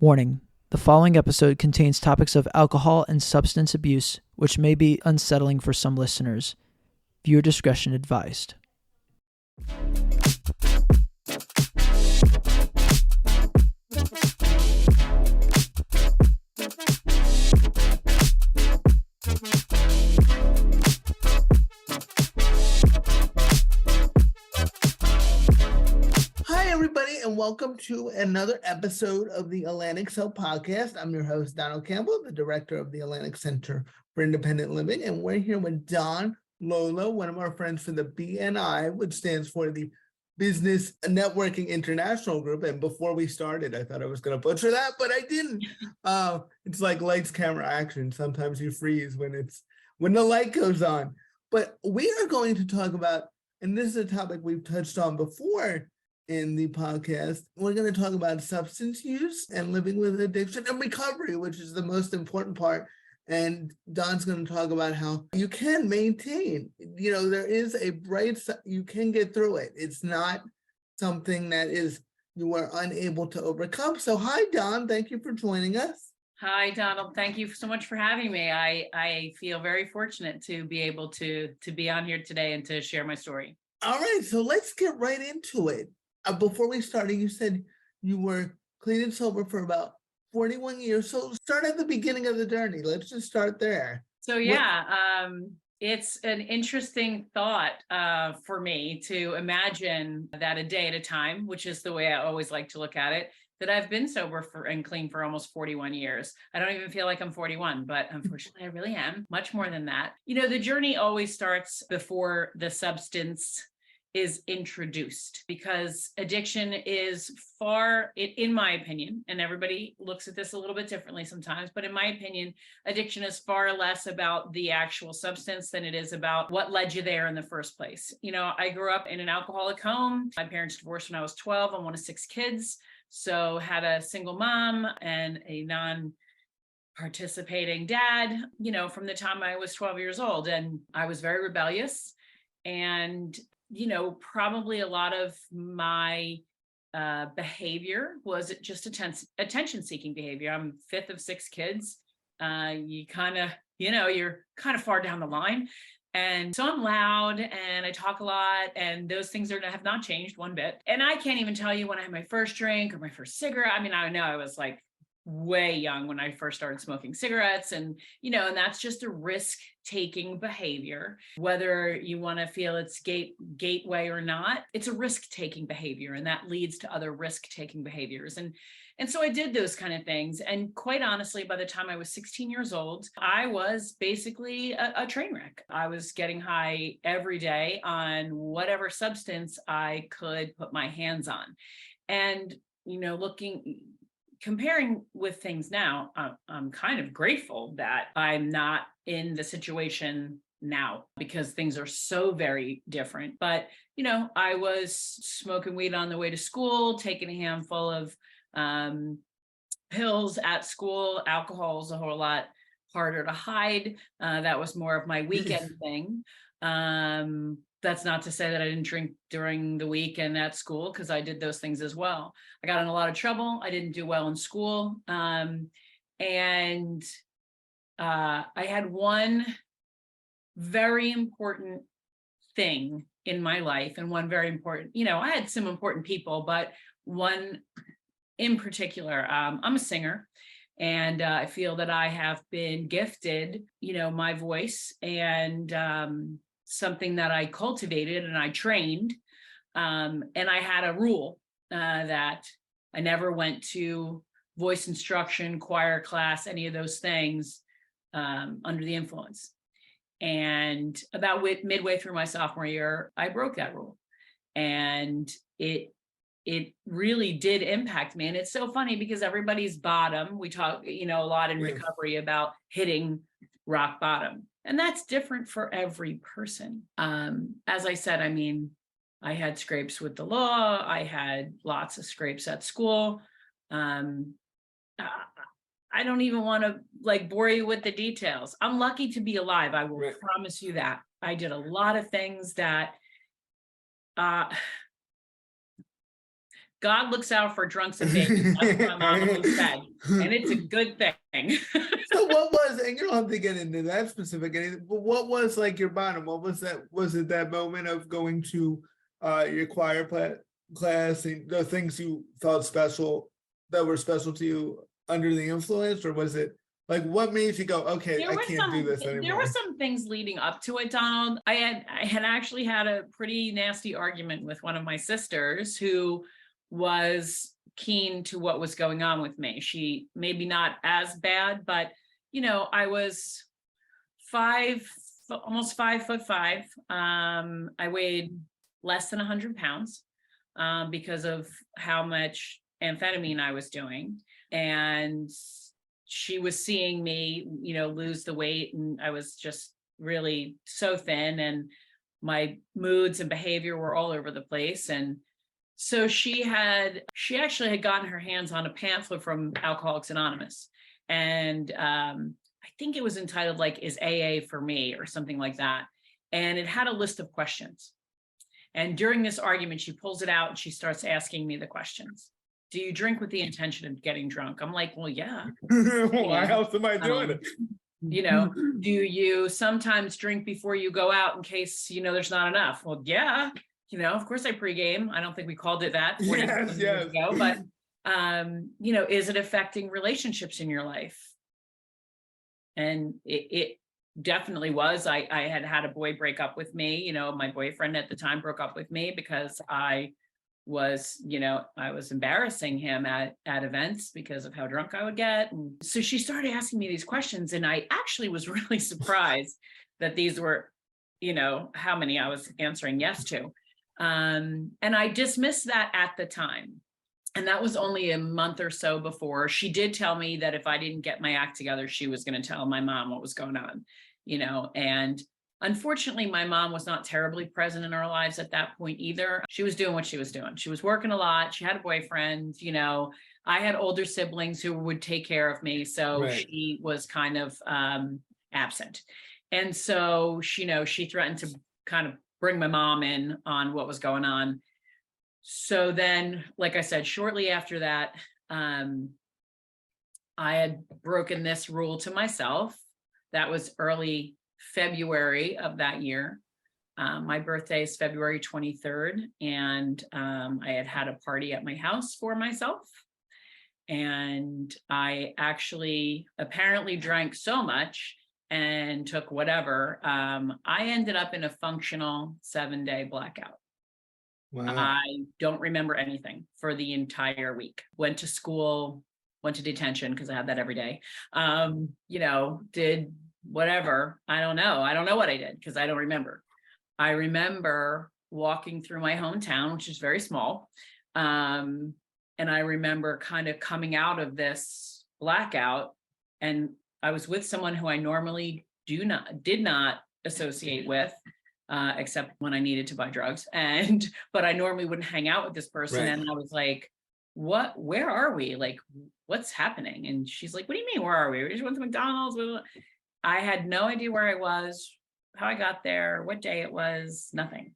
Warning: the following episode contains topics of alcohol and substance abuse, which may be unsettling for some listeners. Viewer discretion advised. And welcome to another episode of the Atlantic Cell Podcast. I'm your host, Donald Campbell, the director of the Atlantic Center for Independent Living, and we're here with Dawn Lolla, one of our friends from the BNI, which stands for the Business Networking International Group. And before we started, I thought I was going to butcher that, but I didn't. It's like lights, camera, action. Sometimes you freeze when the light goes on. But we are going to talk about, and this is a topic we've touched on before in the podcast, we're going to talk about substance use and living with addiction and recovery, which is the most important part. And Don's going to talk about how you can maintain, there is a bright side, you can get through it. It's not something that you are unable to overcome. So hi, Don, thank you for joining us. Hi, Donald. Thank you so much for having me. I feel very fortunate to be able to be on here today and to share my story. All right, so let's get right into it. Before we started, you said you were clean and sober for about 41 years. So start at the beginning of the journey. Let's just start there. So it's an interesting thought for me to imagine that a day at a time, which is the way I always like to look at it, that I've been sober and clean for almost 41 years. I don't even feel like I'm 41, but unfortunately I really am much more than that. The journey always starts before the substance is introduced, because addiction is in my opinion, and everybody looks at this a little bit differently sometimes, but in my opinion, addiction is far less about the actual substance than it is about what led you there in the first place. I grew up in an alcoholic home. My parents divorced when I was 12. I'm one of 6 kids. So had a single mom and a non-participating dad, from the time I was 12 years old. And I was very rebellious, and probably a lot of my behavior was just attention-seeking behavior. I'm 5th of 6 kids. You're kind of far down the line. And so I'm loud and I talk a lot, and those things have not changed one bit. And I can't even tell you when I had my first drink or my first cigarette. I mean, I know I was like way young when I first started smoking cigarettes, and that's just a risk-taking behavior. Whether you want to feel it's gateway or not, it's a risk-taking behavior, and that leads to other risk-taking behaviors. And so I did those kind of things. And quite honestly, by the time I was 16 years old, I was basically a train wreck. I was getting high every day on whatever substance I could put my hands on. And, comparing with things now, I'm kind of grateful that I'm not in the situation now, because things are so very different. But, I was smoking weed on the way to school, taking a handful of pills at school. Alcohol is a whole lot harder to hide. That was more of my weekend thing. That's not to say that I didn't drink during the week and at school, because I did those things as well. I got in a lot of trouble. I didn't do well in school. And I had one very important thing in my life, and one very important, I had some important people, but one in particular, I'm a singer, and I feel that I have been gifted, my voice, and something that I cultivated and I trained. And I had a rule that I never went to voice instruction, choir class, any of those things under the influence. And about midway through my sophomore year, I broke that rule. And it really did impact me. And it's so funny, because everybody's bottom, we talk, a lot in recovery about hitting rock bottom. And that's different for every person. As I said, I had scrapes with the law. I had lots of scrapes at school. I don't even want to bore you with the details. I'm lucky to be alive. I will promise you that. I did a lot of things that God looks out for drunks and babies. That's what my mom always said. and it's a good thing. So what was, and you don't have to get into that specific anything, but what was like your bottom? What was that? Was it that moment of going to your choir class and the things you felt special that were special to you under the influence, or was it like what made you go, okay, I can't do this anymore? There were some things leading up to it, Donald. I had actually had a pretty nasty argument with one of my sisters who was keen to what was going on with me. She maybe not as bad, but I was almost 5'5". I weighed less than 100 pounds because of how much amphetamine I was doing. And she was seeing me, lose the weight, and I was just really so thin, and my moods and behavior were all over the place. And so she actually had gotten her hands on a pamphlet from Alcoholics Anonymous. And I think it was entitled like, "Is AA for Me?" or something like that. And it had a list of questions. And during this argument, she pulls it out and she starts asking me the questions. Do you drink with the intention of getting drunk? I'm like, well, yeah. Why else am I doing it? Do you sometimes drink before you go out in case, there's not enough? Well, yeah. Of course I pregame. I don't think we called it that 40 years ago, but, is it affecting relationships in your life? And it definitely was. I had a boy break up with me. My boyfriend at the time broke up with me because I was embarrassing him at events because of how drunk I would get. And so she started asking me these questions, and I actually was really surprised that these were, how many I was answering yes to. And I dismissed that at the time. And that was only a month or so before. She did tell me that if I didn't get my act together, she was going to tell my mom what was going on, and unfortunately, my mom was not terribly present in our lives at that point either. She was doing what she was doing. She was working a lot. She had a boyfriend, I had older siblings who would take care of me. So right. She was kind of absent. And so, she threatened to kind of bring my mom in on what was going on. So then, like I said, shortly after that, I had broken this rule to myself. That was early February of that year. My birthday is February 23rd, and I had a party at my house for myself. And I actually apparently drank so much and took whatever. I ended up in a functional 7-day blackout. Wow. I don't remember anything for the entire week. Went to school, went to detention because I had that every day. Did whatever. I don't know. I don't know what I did because I don't remember. I remember walking through my hometown, which is very small. And I remember kind of coming out of this blackout, and I was with someone who I normally did not associate with, except when I needed to buy drugs. But I normally wouldn't hang out with this person. Right. And I was like, where are we? Like, what's happening? And she's like, what do you mean, where are we? We just went to McDonald's. I had no idea where I was, how I got there, what day it was, nothing.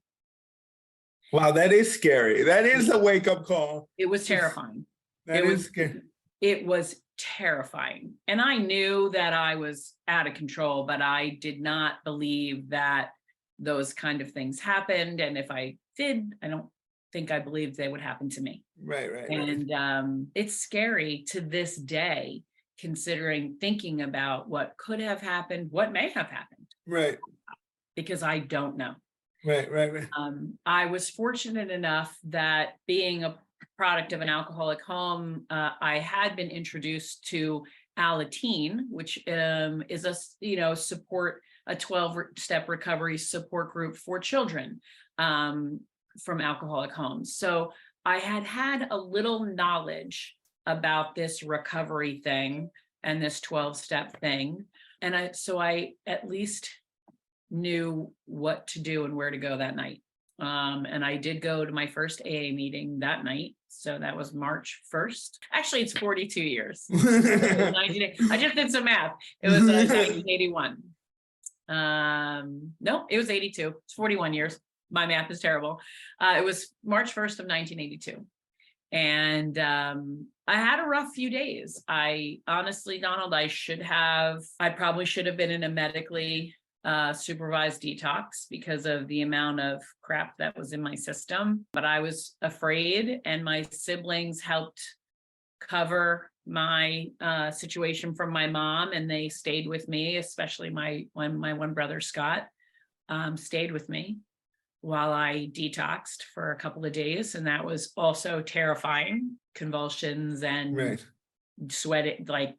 Wow, that is scary. That is a wake-up call. It was terrifying. It was scary. It was terrifying. And I knew that I was out of control, but I did not believe that those kind of things happened. And if I did, I don't think I believed they would happen to me. Right. And it's scary to this day, thinking about what could have happened, what may have happened. Right. Because I don't know. Right. I was fortunate enough that being a product of an alcoholic home, I had been introduced to Alateen, which is a 12-step recovery support group for children from alcoholic homes. So I had a little knowledge about this recovery thing and this 12-step thing. And I at least knew what to do and where to go that night. And I did go to my first AA meeting that night. So that was March 1st. Actually, it's 42 years. I just did some math. It was 1981. No, it was 82. It's 41 years. My math is terrible. It was March 1st of 1982. And I had a rough few days. I honestly, Donald, I probably should have been in a medically supervised detox because of the amount of crap that was in my system. But I was afraid, and my siblings helped cover my situation from my mom, and they stayed with me, especially my one brother, Scott, stayed with me while I detoxed for a couple of days. And that was also terrifying, convulsions and Right. sweating. Like,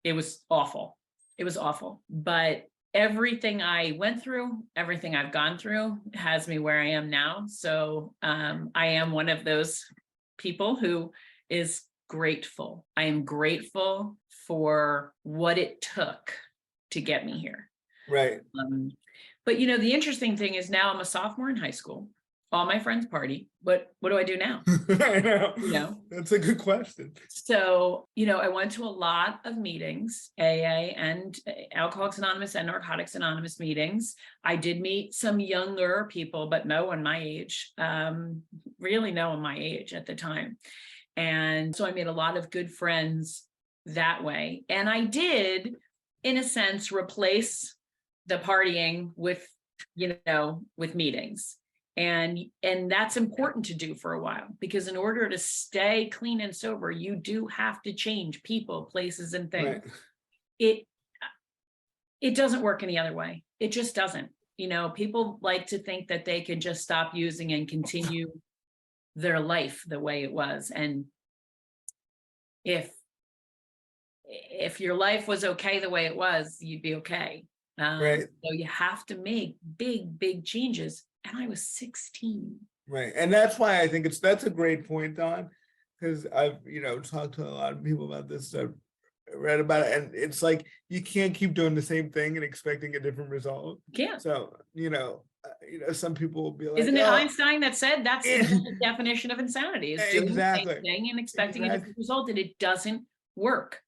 it was awful. It was awful. But everything I went through, everything I've gone through has me where I am now. So I am one of those people who is grateful. I am grateful for what it took to get me here. Right. But the interesting thing is, now I'm a sophomore in high school. All my friends party, but what do I do now? I know. That's a good question. So, I went to a lot of meetings, AA and Alcoholics Anonymous and Narcotics Anonymous meetings. I did meet some younger people, but no one my age, really no one my age at the time. And so I made a lot of good friends that way. And I did, in a sense, replace the partying with meetings. And that's important to do for a while, because in order to stay clean and sober, you do have to change people, places, and things. Right. It doesn't work any other way. It just doesn't. People like to think that they can just stop using and continue their life the way it was. And if your life was okay the way it was, you'd be okay. Right. So you have to make big changes. And I was 16. Right. And that's why I think that's a great point, Dawn, because I've, talked to a lot of people about this. I've read about it, and it's like, you can't keep doing the same thing and expecting a different result. Yeah. So, some people will be like, isn't it Einstein that said that's the definition of insanity, is doing the same thing and expecting a different result, and it doesn't work.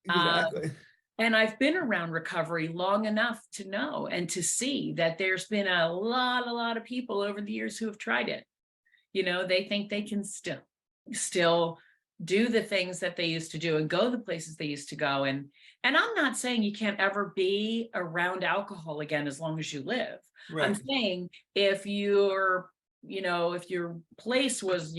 Exactly. And I've been around recovery long enough to know and to see that there's been a lot of people over the years who have tried it. They think they can still do the things that they used to do and go the places they used to go. And I'm not saying you can't ever be around alcohol again as long as you live. Right. I'm saying if your place was,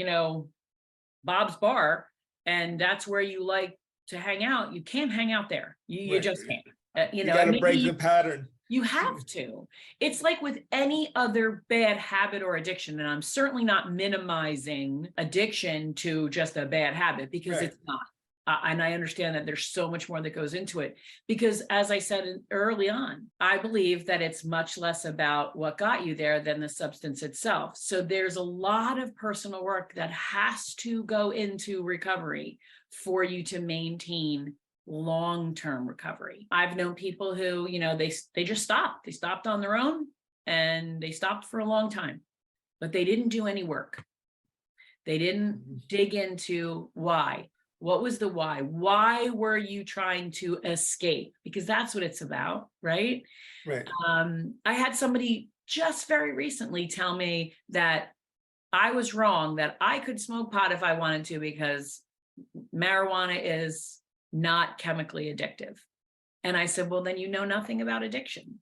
Bob's Bar, and that's where you like to hang out, you can't hang out there. You just can't. You got to break the pattern. You have to. It's like with any other bad habit or addiction, and I'm certainly not minimizing addiction to just a bad habit, because it's not. And I understand that there's so much more that goes into it, because as I said early on, I believe that it's much less about what got you there than the substance itself. So there's a lot of personal work that has to go into recovery for you to maintain long-term recovery. I've known people who, they just stopped. They stopped on their own, and they stopped for a long time, but they didn't do any work. They didn't dig into why. What was the why? Why were you trying to escape? Because that's what it's about, right? Right. I had somebody just very recently tell me that I was wrong, that I could smoke pot if I wanted to, because marijuana is not chemically addictive. And I said, well, then you know nothing about addiction,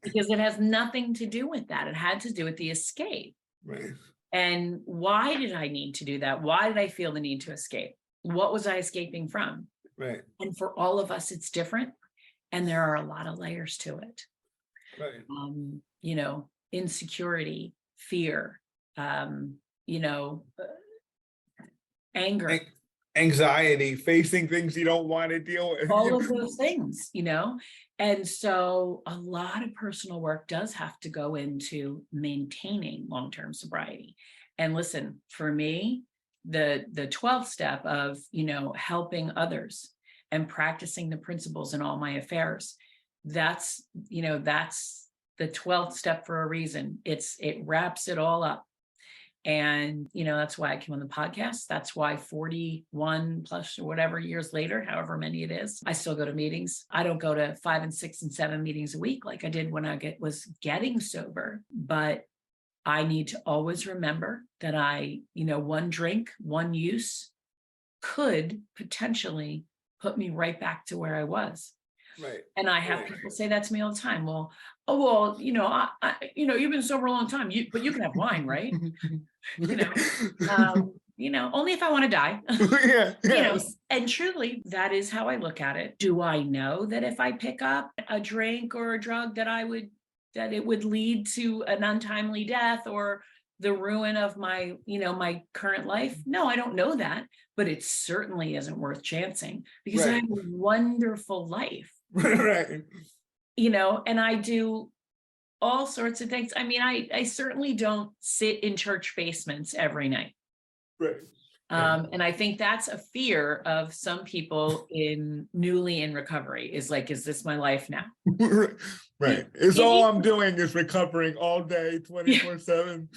because it has nothing to do with that. It had to do with the escape. Right. And why did I need to do that? Why did I feel the need to escape? What was I escaping from? Right. And for all of us, it's different. And there are a lot of layers to it. Right. Insecurity, fear, anger, anxiety, facing things you don't want to deal with. All of those things, And so a lot of personal work does have to go into maintaining long-term sobriety. And listen, for me, the 12th step of, helping others and practicing the principles in all my affairs, that's the 12th step for a reason. It wraps it all up. And, that's why I came on the podcast. That's why 41 plus or whatever years later, however many it is, I still go to meetings. I don't go to 5 and 6 and 7 meetings a week like I did when I was getting sober, but I need to always remember that one drink, one use could potentially put me right back to where I was. Right. And I have people say that to me all the time. Well, you've been sober a long time, but you can have wine, right? Only if I want to die. And truly, that is how I look at it. Do I know that if I pick up a drink or a drug that it would lead to an untimely death or the ruin of my current life? No, I don't know that, but it certainly isn't worth chancing because I have a wonderful life. Right. And I do all sorts of things. I mean, I certainly don't sit in church basements every night. Right. And I think that's a fear of some people newly in recovery is like, is this my life now? Right. It's all I'm doing is recovering all day, 24/7.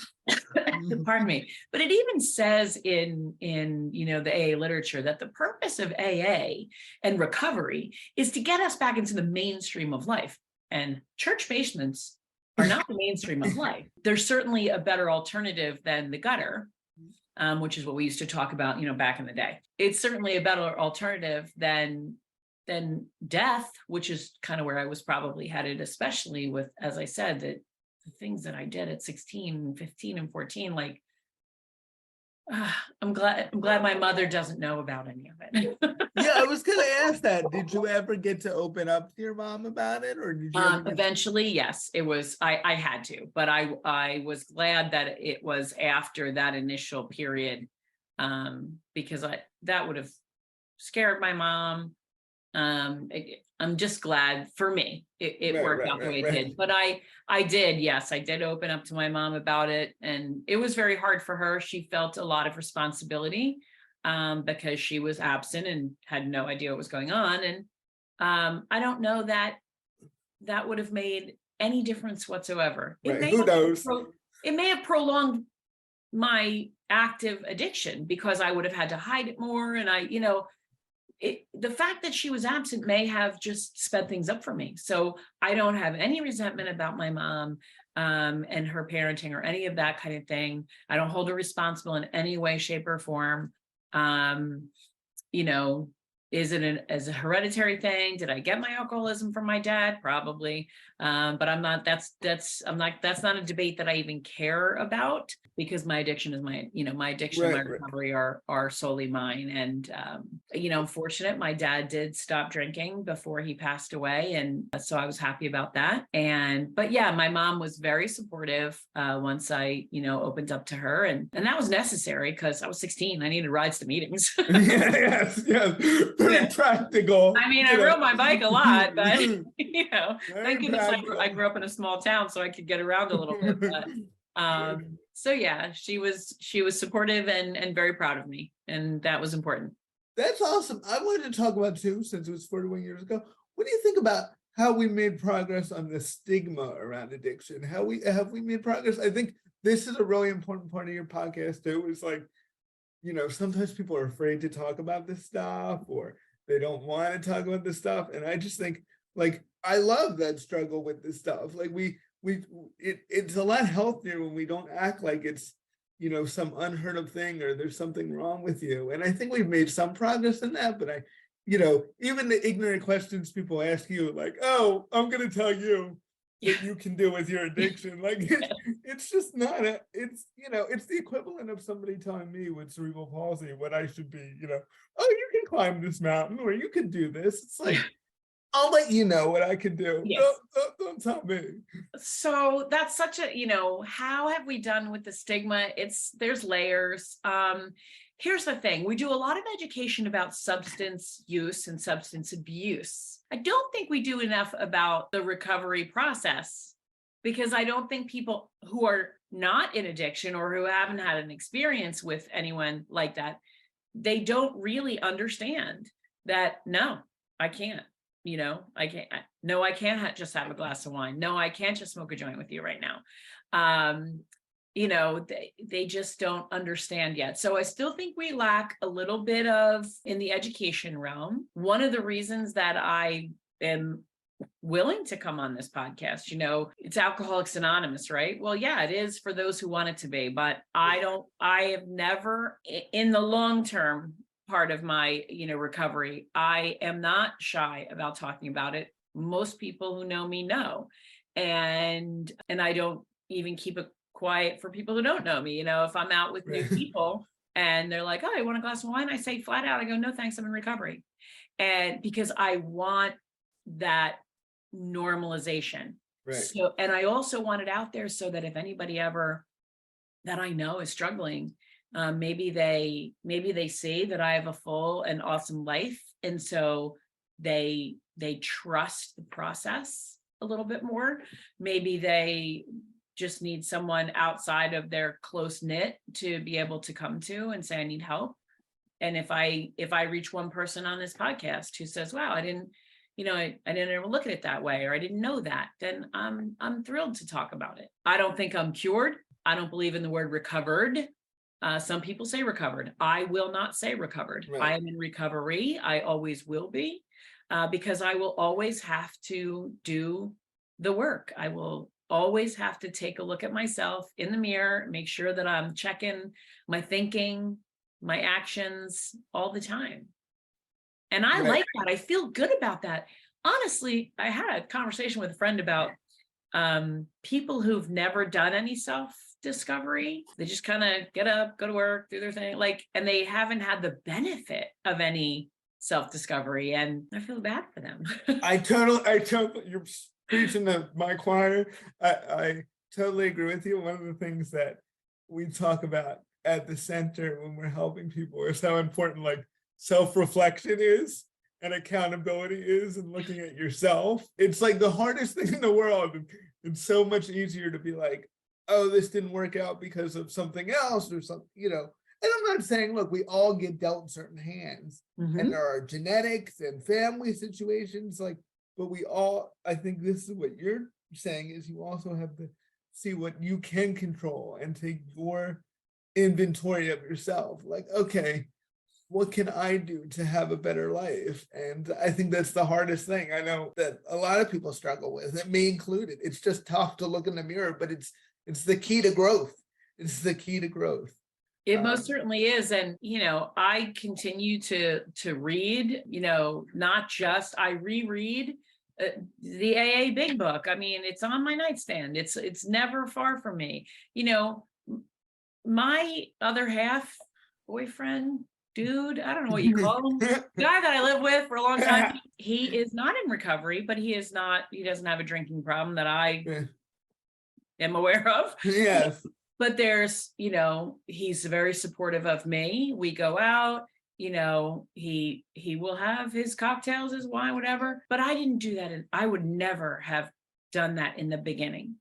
Pardon me. But it even says in the AA literature that the purpose of AA and recovery is to get us back into the mainstream of life. And church basements are not the mainstream of life. There's certainly a better alternative than the gutter. Which is what we used to talk about, back in the day. It's certainly a better alternative than death, which is kind of where I was probably headed, especially with, as I said, the things that I did at 16, 15, and 14. Like, I'm glad my mother doesn't know about any of it. Yeah, I was gonna ask that. Did you ever get to open up to your mom about it, or did you? Eventually, yes, it was. I had to, but I was glad that it was after that initial period, because that would have scared my mom. I'm just glad for me it worked out the way it did. But I did open up to my mom about it, and it was very hard for her. She felt a lot of responsibility because she was absent and had no idea what was going on. And I don't know that would have made any difference whatsoever. Who knows? It may have prolonged my active addiction because I would have had to hide it more. And the fact that she was absent may have just sped things up for me. So I don't have any resentment about my mom and her parenting or any of that kind of thing. I don't hold her responsible in any way, shape, or form. Is it as a hereditary thing? Did I get my alcoholism from my dad? Probably. But I'm not, that's not a debate that I even care about because my addiction is my addiction and my recovery are solely mine. And, I'm fortunate my dad did stop drinking before he passed away. And so I was happy about that. But yeah, my mom was very supportive once I, opened up to her and that was necessary because I was 16. I needed rides to meetings. Yes. Very practical. I mean, I rode my bike a lot, but thank goodness I grew up in a small town so I could get around a little bit. But so yeah, she was supportive and very proud of me, and that was important. That's awesome. I wanted to talk about too, since it was 41 years ago. What do you think about how we made progress on the stigma around addiction? Have we made progress? I think this is a really important part of your podcast too. It's like, sometimes people are afraid to talk about this stuff or they don't want to talk about this stuff. And I just think, like, I love that struggle with this stuff. Like it's a lot healthier when we don't act like it's, some unheard of thing or there's something wrong with you. And I think we've made some progress in that, but even the ignorant questions people ask you, like, oh, I'm going to tell you that you can deal with your addiction. Like it's just not it's the equivalent of somebody telling me with cerebral palsy what I should be, oh, you can climb this mountain or you can do this. It's like, I'll let you know what I can do. Yes. Don't tell me. So that's such a, how have we done with the stigma? There's layers. Here's the thing. We do a lot of education about substance use and substance abuse. I don't think we do enough about the recovery process because I don't think people who are not in addiction or who haven't had an experience with anyone like that, they don't really understand that, no, I can't. I can't. No, I can't just have a glass of wine. No, I can't just smoke a joint with you right now. They just don't understand yet. So I still think we lack a little bit in the education realm. One of the reasons that I am willing to come on this podcast. It's Alcoholics Anonymous, right? Well, yeah, it is for those who want it to be, but I have never, in the long term part of my, recovery, I am not shy about talking about it. Most people who know me know. And I don't even keep it quiet for people who don't know me. If I'm out with new people and they're like, oh, I want a glass of wine, I say flat out, I go, no, thanks, I'm in recovery. And because I want that normalization. Right. So, and I also want it out there so that if anybody ever that I know is struggling, maybe they see that I have a full and awesome life. And so they trust the process a little bit more. Maybe they just need someone outside of their close knit to be able to come to and say, I need help. And if I reach one person on this podcast who says, wow, I didn't ever look at it that way, or I didn't know that, then I'm thrilled to talk about it. I don't think I'm cured. I don't believe in the word recovered. Some people say recovered. I will not say recovered. Right. I am in recovery. I always will be, because I will always have to do the work. I will always have to take a look at myself in the mirror, make sure that I'm checking my thinking, my actions all the time. And I like that. I feel good about that. Honestly, I had a conversation with a friend about people who've never done any self-discovery. They just kind of get up, go to work, do their thing, and they haven't had the benefit of any self-discovery. And I feel bad for them. I totally, you're preaching to my choir. I totally agree with you. One of the things that we talk about at the center when we're helping people is how important self-reflection is and accountability is, and looking at yourself. It's the hardest thing in the world. It's so much easier to be like, oh, this didn't work out because of something else or something, And I'm not saying, look, we all get dealt certain hands, and there are genetics and family situations, but we all, I think this is what you're saying, is you also have to see what you can control and take your inventory of yourself. Okay, what can I do to have a better life? And I think that's the hardest thing. I know that a lot of people struggle with it, me included. It's just tough to look in the mirror, but it's the key to growth. It's the key to growth. It most certainly is. And, I continue to read, not just, I reread the AA Big Book. I mean, it's on my nightstand. It's never far from me. My other half, boyfriend, dude, I don't know what you call him, guy that I lived with for a long time, he is not in recovery, but he doesn't have a drinking problem that I am aware of. Yes. But there's, he's very supportive of me. We go out, he will have his cocktails, his wine, whatever. But I didn't do that. And I would never have done that in the beginning.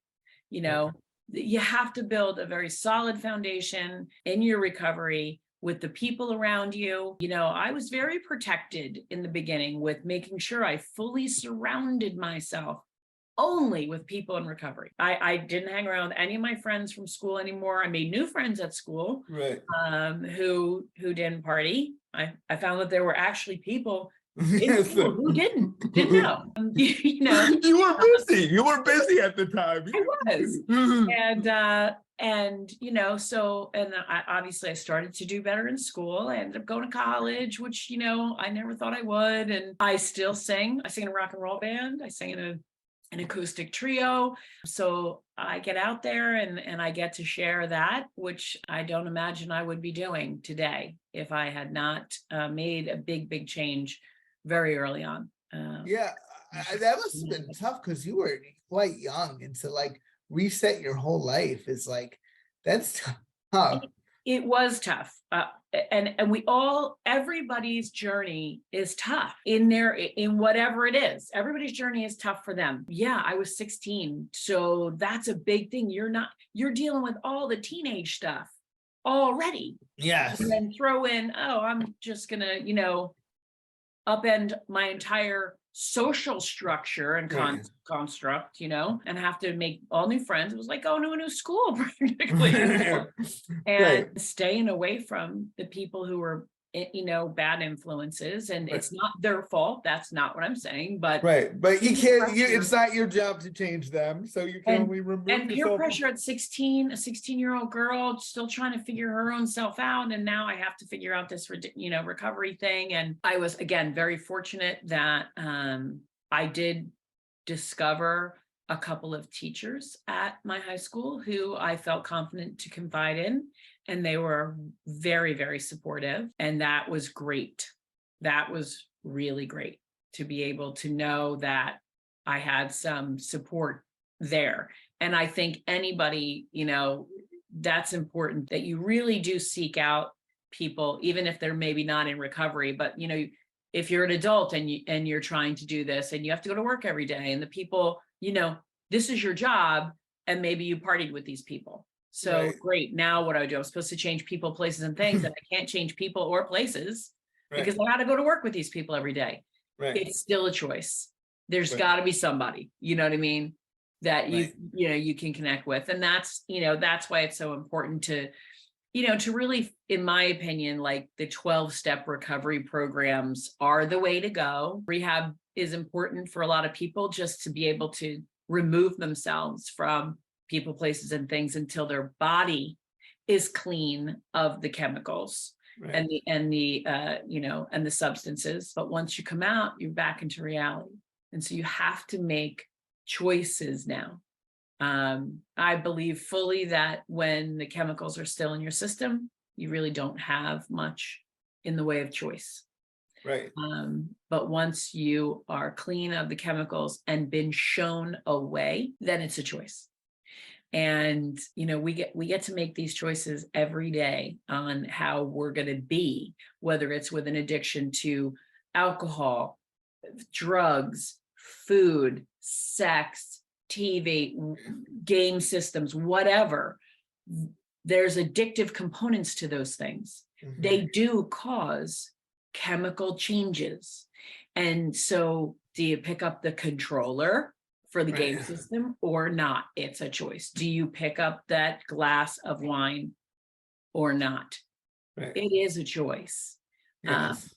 You have to build a very solid foundation in your recovery with the people around you. I was very protected in the beginning with making sure I fully surrounded myself only with people in recovery. I didn't hang around with any of my friends from school anymore. I made new friends at school, right? Who didn't party. I found that there were actually people who didn't know. You were busy. You were busy at the time. I was, and I started to do better in school. I ended up going to college, which I never thought I would. And I still sing. I sing in a rock and roll band. I sing in an acoustic trio. So I get out there and I get to share that, which I don't imagine I would be doing today if I had not made a big change very early on. That must have been tough because you were quite young, and to reset your whole life is that's tough. It was tough. And everybody's journey is tough in whatever it is. Everybody's journey is tough for them. Yeah, I was 16. So that's a big thing. You're dealing with all the teenage stuff already. Yes. And then throw in, I'm just going to, upend my entire social structure and construct, and have to make all new friends. It was like going to a new school practically. And staying away from the people who were bad influences, and Right. it's not their fault. That's not what I'm saying, but Right. But you peer can't, pressure- it's not your job to change them. So you can only remove and peer yourself. pressure at 16, a 16-year-old girl still trying to figure her own self out. And now I have to figure out this, recovery thing. And I was, again, very fortunate that I did discover a couple of teachers at my high school who I felt confident to confide in. And they were very, very supportive. And that was great. That was really great to be able to know that I had some support there. And I think anybody, that's important, that you really do seek out people, even if they're maybe not in recovery, but if you're an adult and you're trying to do this and you have to go to work every day, and the people, this is your job, and maybe you partied with these people. So Right. great. Now what do I do? I'm supposed to change people, places, and things, and I can't change people or places because I got to go to work with these people every day. Right. It's still a choice. There's Right. got to be somebody, you know what I mean, that Right. you can connect with. And that's why it's so important to really, in my opinion, like the 12-step recovery programs are the way to go. Rehab is important for a lot of people, just to be able to remove themselves from people, places, and things until their body is clean of the chemicals. Right. and the substances. But once you come out, you're back into reality. And so you have to make choices now. I believe fully that when the chemicals are still in your system, you really don't have much in the way of choice. Right. But once you are clean of the chemicals and been shown a way, then it's a choice. And we get to make these choices every day on how we're going to be, whether it's with an addiction to alcohol, drugs, food, sex, TV, game systems, whatever. There's addictive components to those things. Mhm. They do cause chemical changes. And so do you pick up the controller for the game system or not? It's a choice. Do you pick up that glass of wine or not? Right. It is a choice. Yes.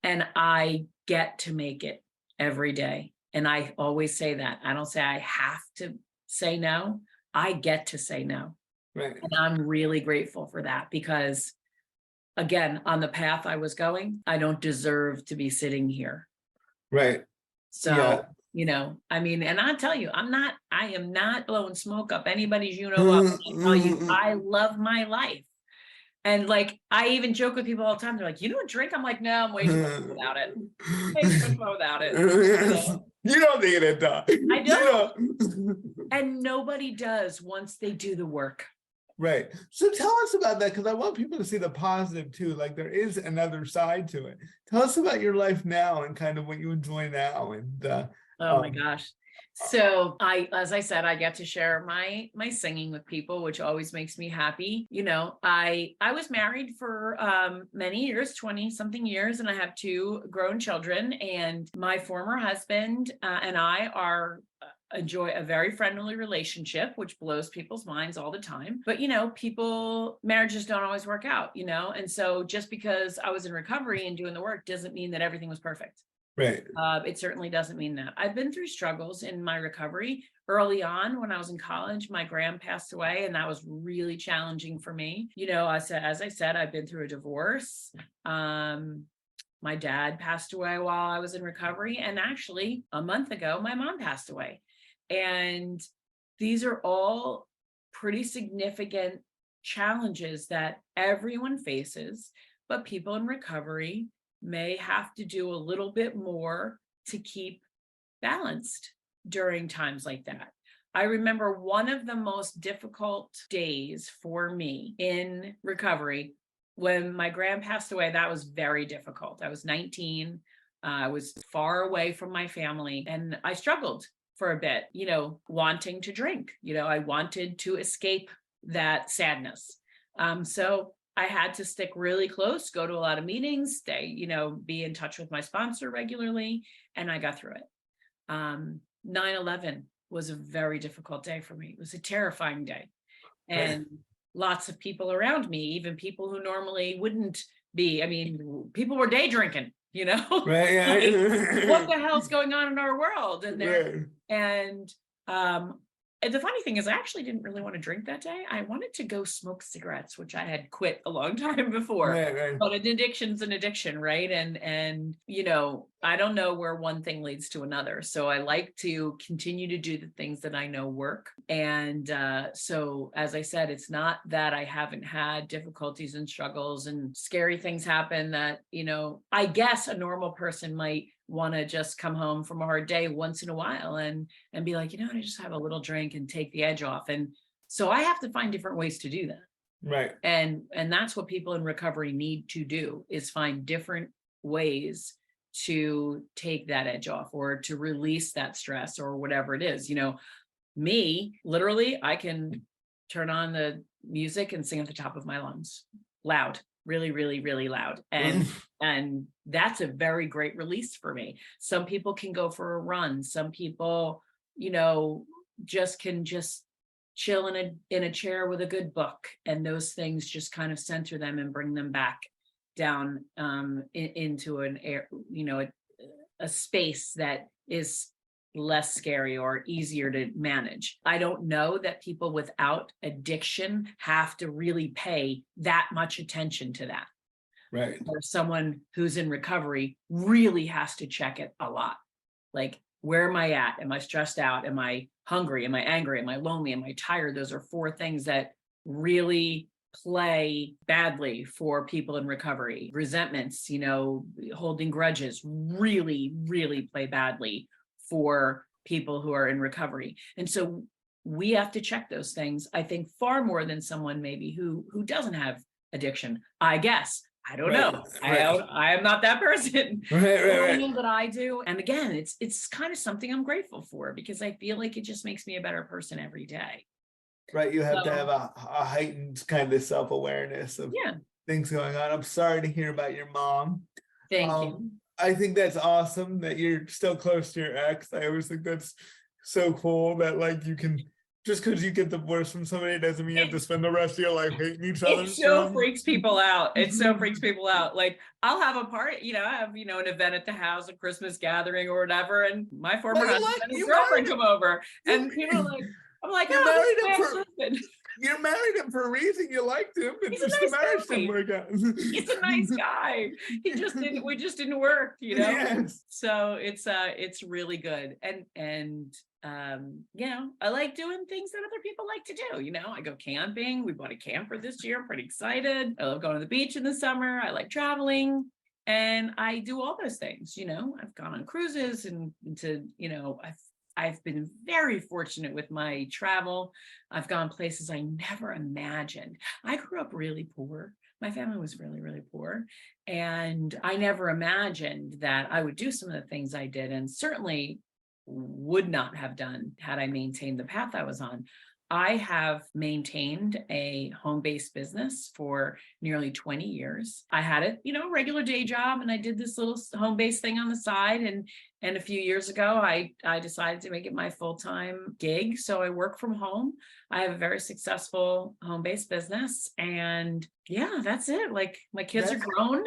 And I get to make it every day. And I always say that. I don't say I have to say no. I get to say no. Right. And I'm really grateful for that, because again, on the path I was going, I don't deserve to be sitting here. Right. So, and I tell you, I am not blowing smoke up anybody's, what, when I tell you, I love my life. And like, I even joke with people all the time. They're like, you don't drink? I'm like, no, I'm way too much without it. Way too much without it. You don't need it, though. I don't. And nobody does once they do the work. Right. So tell us about that, because I want people to see the positive too. Like, there is another side to it. Tell us about your life now and kind of what you enjoy now. And oh my gosh. So as I said, I get to share my singing with people, which always makes me happy. I was married for many years, 20 something years, and I have 2 grown children, and my former husband and I enjoy a very friendly relationship, which blows people's minds all the time. But, marriages don't always work out, and so just because I was in recovery and doing the work doesn't mean that everything was perfect. Right. It certainly doesn't mean that. I've been through struggles in my recovery. Early on, when I was in college, my grand passed away, and that was really challenging for me. As I said, I've been through a divorce. My dad passed away while I was in recovery, and actually a month ago, my mom passed away. And these are all pretty significant challenges that everyone faces, but people in recovery may have to do a little bit more to keep balanced during times like that. I remember one of the most difficult days for me in recovery when my grand passed away. That was very difficult. I was 19. I was far away from my family, and I struggled for a bit, wanting to drink. I wanted to escape that sadness. So I had to stick really close, go to a lot of meetings, stay, be in touch with my sponsor regularly, and I got through it. 9/11 was a very difficult day for me. It was a terrifying day. And lots of people around me, even people who normally wouldn't be. I mean, people were day drinking, Right. Yeah. Like, what the hell's going on in our world? And Right. and the funny thing is, I actually didn't really want to drink that day. I wanted to go smoke cigarettes, which I had quit a long time before. Right. But an addiction's an addiction, right? And I don't know where one thing leads to another. So I like to continue to do the things that I know work. And so, as I said, it's not that I haven't had difficulties and struggles and scary things happen that, I guess a normal person might want to just come home from a hard day once in a while and be like, I just have a little drink and take the edge off. And so I have to find different ways to do that. Right. And that's what people in recovery need to do, is find different ways to take that edge off or to release that stress or whatever it is. Me, literally, I can turn on the music and sing at the top of my lungs, loud, really, really, really loud. And that's a very great release for me. Some people can go for a run. Some people, just can chill in a chair with a good book, and those things just kind of center them and bring them back down into an air, a space that is less scary or easier to manage. I don't know that people without addiction have to really pay that much attention to that. Right. Or someone who's in recovery really has to check it a lot. Like, where am I at? Am I stressed out? Am I hungry? Am I angry? Am I lonely? Am I tired? Those are 4 things that really play badly for people in recovery. Resentments, holding grudges really, really play badly for people who are in recovery. And so we have to check those things, I think, far more than someone maybe who doesn't have addiction, I guess. I don't know. I am not that person. Right. I know that I do. And again, it's kind of something I'm grateful for, because I feel like it just makes me a better person every day. Right. You have to have a heightened kind of self-awareness of things going on. I'm sorry to hear about your mom. Thank you. I think that's awesome that you're still close to your ex. I always think that's so cool that, like, you can, just because you get divorced from somebody doesn't mean you have to spend the rest of your life hating each other. It so freaks people out. It so freaks people out. Like, I'll have a party, I have, an event at the house, a Christmas gathering or whatever, and my former husband and his girlfriend come over, and people are like, I'm like, you married him for a reason. You liked him. It's just nice the marriage guy. didn't work out. He's a nice guy. We just didn't work, Yes. So it's really good. And I like doing things that other people like to do. I go camping. We bought a camper this year. I'm pretty excited. I love going to the beach in the summer. I like traveling. And I do all those things. I've gone on cruises and I've been very fortunate with my travel. I've gone places I never imagined. I grew up really poor. My family was really, really poor. And I never imagined that I would do some of the things I did, and certainly would not have done had I maintained the path I was on. I have maintained a home-based business for nearly 20 years. I had a, regular day job, and I did this little home-based thing on the side. And a few years ago, I decided to make it my full-time gig. So I work from home. I have a very successful home-based business. And that's it. Like, my kids are grown.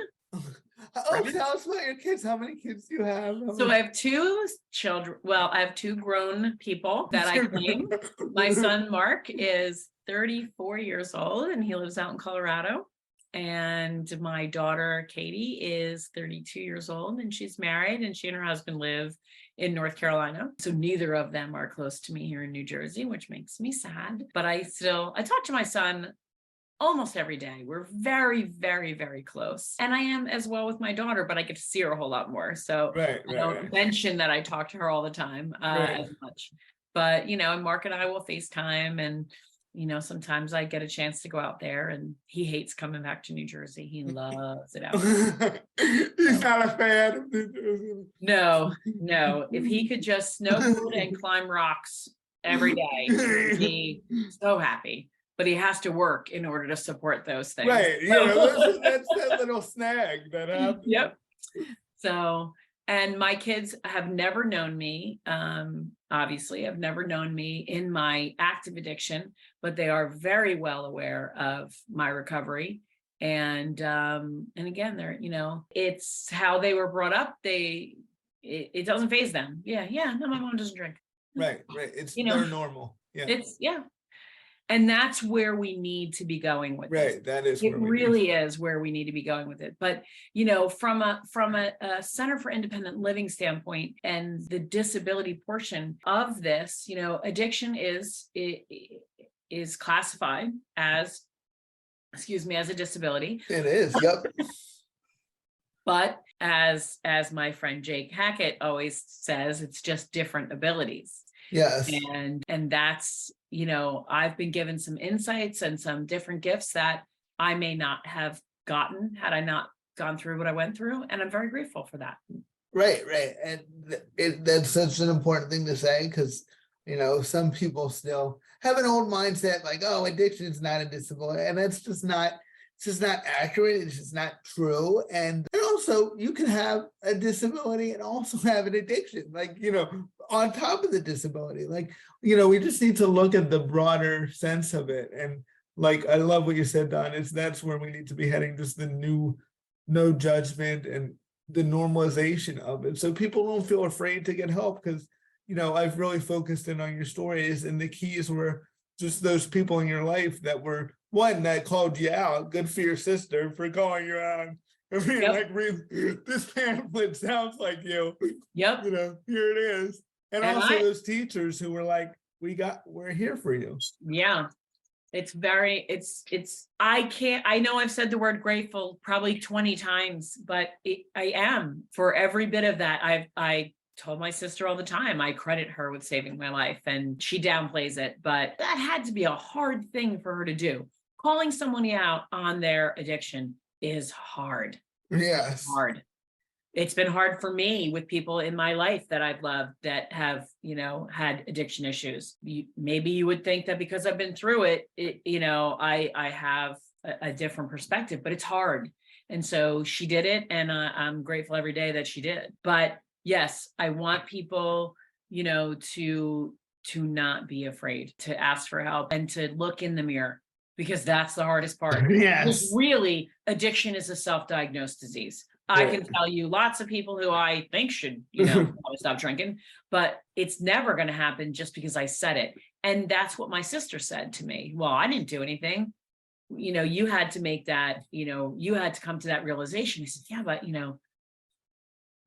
Tell us about your kids. How many kids do you have? So I have 2 children. Well, I have 2 grown people that I claim. My son, Mark, is 34 years old, and he lives out in Colorado. And my daughter, Katie, is 32 years old, and she's married, and she and her husband live in North Carolina. So neither of them are close to me here in New Jersey, which makes me sad. But I talk to my son almost every day. We're very, very, very close. And I am as well with my daughter, but I get to see her a whole lot more. So I don't mention that I talk to her all the time as much. But, and Mark and I will FaceTime, and, sometimes I get a chance to go out there, and he hates coming back to New Jersey. He loves it out there. He's not a fan of New Jersey. No. If he could just snowboard and climb rocks every day, he'd be so happy. But he has to work in order to support those things. Right. That's that little snag that happens. Yep. So, and my kids have never known me, obviously, have never known me in my active addiction, but they are very well aware of my recovery. And again, they're, it's how they were brought up. It doesn't faze them. Yeah, no, my mom doesn't drink. Right. It's You know, they're normal. Yeah. And that's where we need to be going with this. Right. That is It where we really is where we need to be going with it. But from a Center for Independent Living standpoint and the disability portion of this, addiction is classified as, as a disability. It is. Yep. But as my friend Jake Hackett always says, it's just different abilities. Yes. And that's, I've been given some insights and some different gifts that I may not have gotten had I not gone through what I went through. And I'm very grateful for that. Right. And that's such an important thing to say, because, some people still have an old mindset like, oh, addiction is not a disability. And that's just not, it's just not accurate. It's just not true. And also you can have a disability and also have an addiction, like, on top of the disability, like, we just need to look at the broader sense of it. And like, I love what you said, Don, that's where we need to be heading, just the new, no judgment and the normalization of it. So people don't feel afraid to get help, because, I've really focused in on your stories, and the keys were just those people in your life that were one that called you out. Good for your sister for calling you out. I mean, Yep. this pamphlet sounds like you. Yep. Here it is. And also those teachers who were like, we're here for you. Yeah. I know I've said the word grateful probably 20 times, but I am for every bit of that. I told my sister all the time, I credit her with saving my life, and she downplays it, but that had to be a hard thing for her to do. Calling somebody out on their addiction is hard. Yes. It's hard. It's been hard for me with people in my life that I've loved that have, had addiction issues. Maybe you would think that because I've been through it, I have a different perspective, but it's hard. And so she did it, and I'm grateful every day that she did. But yes, I want people, to not be afraid to ask for help and to look in the mirror, because that's the hardest part. Yes. Because really, addiction is a self-diagnosed disease. I can tell you lots of people who I think should, probably stop drinking, but it's never going to happen just because I said it. And that's what my sister said to me. Well, I didn't do anything. You had to make that, you had to come to that realization. I said, yeah, but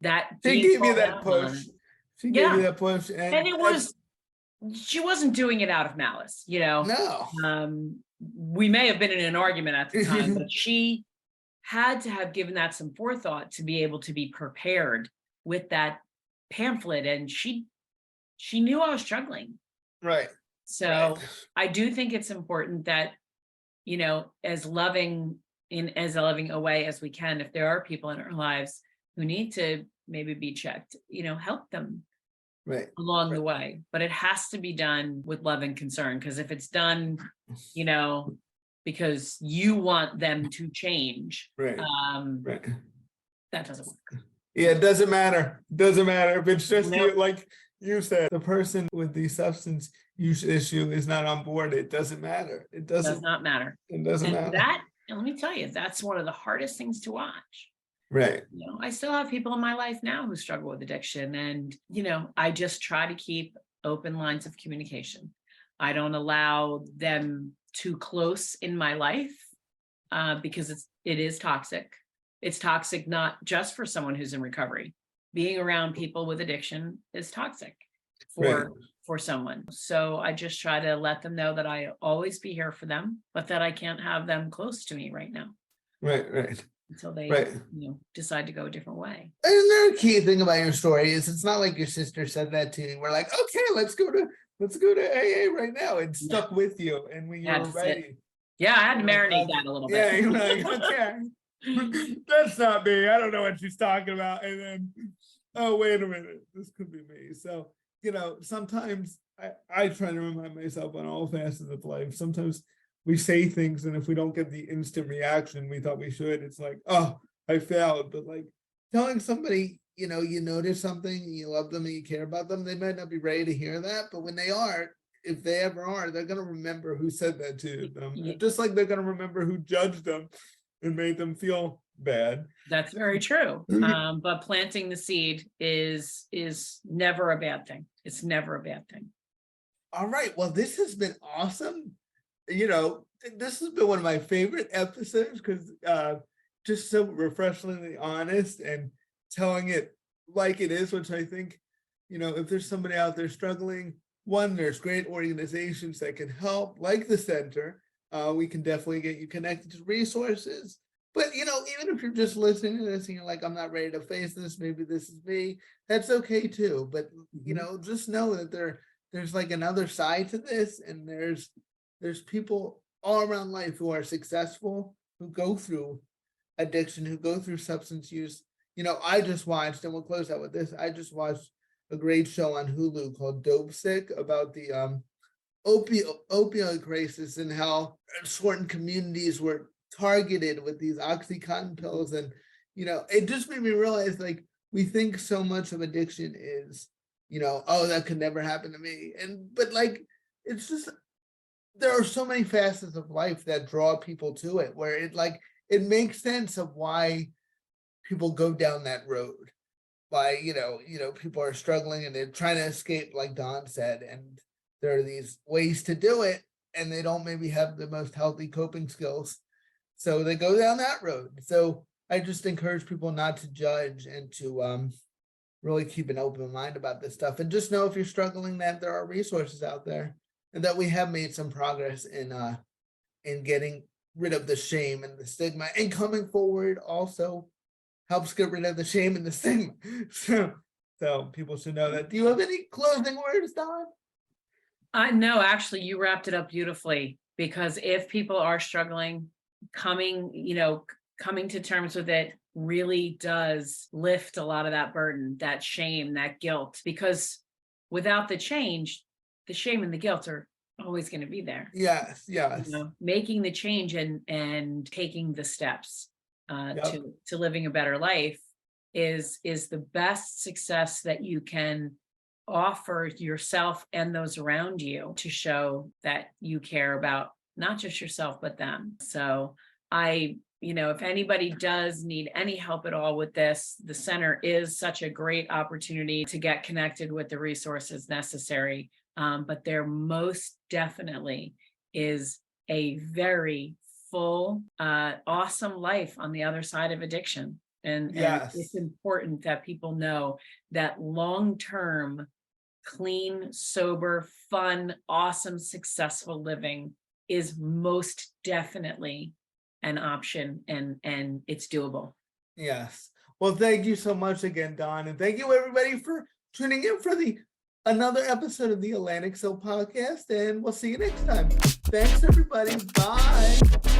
that she gave you that push. She gave you that push. And it was, she wasn't doing it out of malice, No. We may have been in an argument at the time, but she had to have given that some forethought to be able to be prepared with that pamphlet. And she knew I was struggling. Right. So I do think it's important that, as loving a way as we can, if there are people in our lives who need to maybe be checked, help them along the way. But it has to be done with love and concern, because if it's done, because you want them to change, that doesn't work. Yeah, it doesn't matter. If it's just like you said, the person with the substance use issue is not on board, it doesn't matter. It does not matter. It doesn't matter. And let me tell you, that's one of the hardest things to watch. Right. I still have people in my life now who struggle with addiction, and I just try to keep open lines of communication. I don't allow them too close in my life, because it is toxic. It's toxic not just for someone who's in recovery. Being around people with addiction is toxic for someone. So I just try to let them know that I always be here for them, but that I can't have them close to me right now. Right. Until they decide to go a different way. And the key thing about your story is it's not like your sister said that to you. We're like, okay, let's go to AA right now. It stuck with you, and when you were ready. Yeah, I had to marinate that a little bit. Yeah, you're like, okay, that's not me. I don't know what she's talking about. And then, oh, wait a minute, this could be me. So, sometimes I try to remind myself on all facets of life. Sometimes we say things, and if we don't get the instant reaction we thought we should, it's like, oh, I failed. But like telling somebody, you notice something, you love them, and you care about them, they might not be ready to hear that, but when they are, if they ever are, they're going to remember who said that to them, just like they're going to remember who judged them. it made them feel bad. That's very true. But planting the seed is never a bad thing. It's never a bad thing. All right. Well, this has been awesome. You know, this has been one of my favorite episodes because just so refreshingly honest and telling it like it is, which I think, you know, if there's somebody out there struggling, one, there's great organizations that can help, like the center. We can definitely get you connected to resources. But, you know, even if you're just listening to this and you're like, I'm not ready to face this, maybe this is me, that's okay too. But, you know, just know that there's like another side to this, and there's people all around life who are successful, who go through addiction, who go through substance use. You know, I just watched, and we'll close out with this, I just watched a great show on Hulu called Dope Sick about the opioid crisis and how certain communities were targeted with these Oxycontin pills. And, you know, it just made me realize, like, we think so much of addiction is, you know, oh, that could never happen to me. But like, it's just, there are so many facets of life that draw people to it, where it makes sense of why people go down that road. Why, you know, people are struggling and they're trying to escape, like Dawn said, and there are these ways to do it, and they don't maybe have the most healthy coping skills. So they go down that road. So I just encourage people not to judge and to really keep an open mind about this stuff. And just know if you're struggling that there are resources out there, and that we have made some progress in getting rid of the shame and the stigma, and coming forward also helps get rid of the shame and the stigma. So people should know that. Do you have any closing words, Dawn? No, actually, you wrapped it up beautifully, because if people are struggling, coming to terms with it really does lift a lot of that burden, that shame, that guilt, because without the change, the shame and the guilt are always going to be there. Yes. You know, making the change and taking the steps to living a better life is the best success that you can offer yourself and those around you, to show that you care about not just yourself, but them. So if anybody does need any help at all with this, the center is such a great opportunity to get connected with the resources necessary. But there most definitely is a very full, awesome life on the other side of addiction. And it's important that people know that long-term, clean, sober, fun, awesome, successful living is most definitely an option, and it's doable. Yes. Well, thank you so much again, Dawn. And thank you everybody for tuning in for another episode of the Atlantic Soul Podcast. And we'll see you next time. Thanks, everybody. Bye.